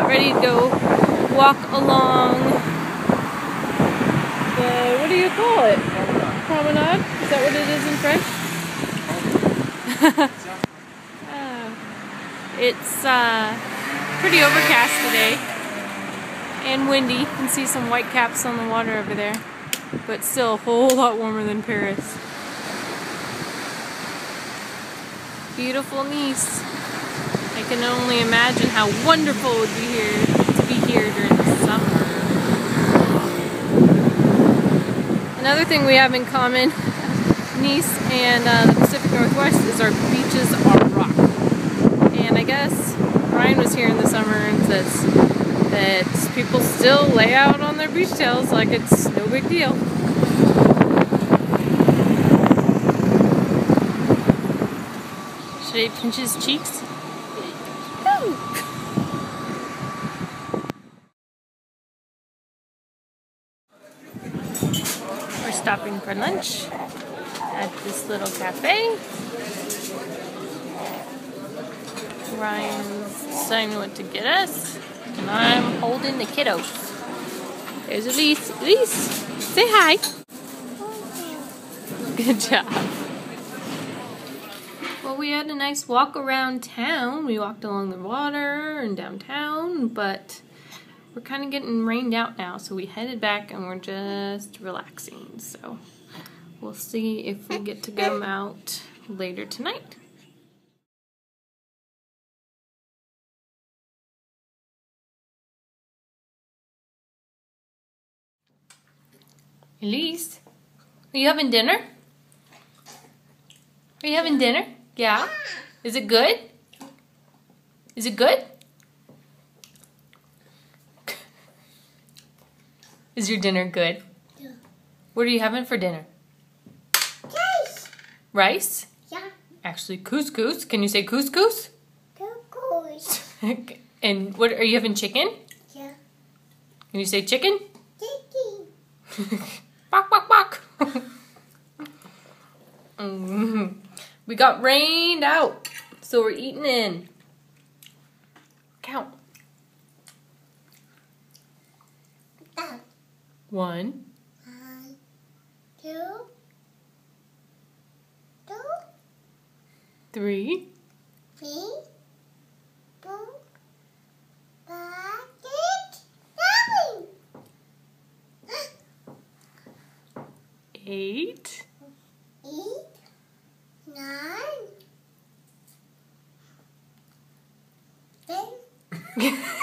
ready to go walk along the, what do you call it? Promenade? Is that what it is in French? It's pretty overcast today and windy. You can see some white caps on the water over there, but still a whole lot warmer than Paris. Beautiful Nice. I can only imagine how wonderful it would be here to be here during the summer. Another thing we have in common, Nice and the Pacific Northwest, is our beaches are rock. And I guess Ryan was here in the summer and says that people still lay out on their beach towels like it's no big deal. Should I pinch his cheeks? We're stopping for lunch at this little cafe. Ryan's deciding what to get us, and I'm holding the kiddos. There's Elise. Elise, say hi. Good job. Well, we had a nice walk around town. We walked along the water and downtown, but we're kind of getting rained out now, so we headed back and we're just relaxing. So we'll see if we get to go out later tonight. Elise, are you having dinner? Are you having dinner? Yeah? Is it good? Is it good? Is your dinner good? Yeah. What are you having for dinner? Rice. Rice? Yeah. Actually, couscous. Can you say couscous? Couscous. And what, are you having chicken? Yeah. Can you say chicken? Chicken. Bok, bok, bok. We got rained out, so we're eating in. Count. 1, 2, 3, 4, 5, 6, 7, 8, 9, 10.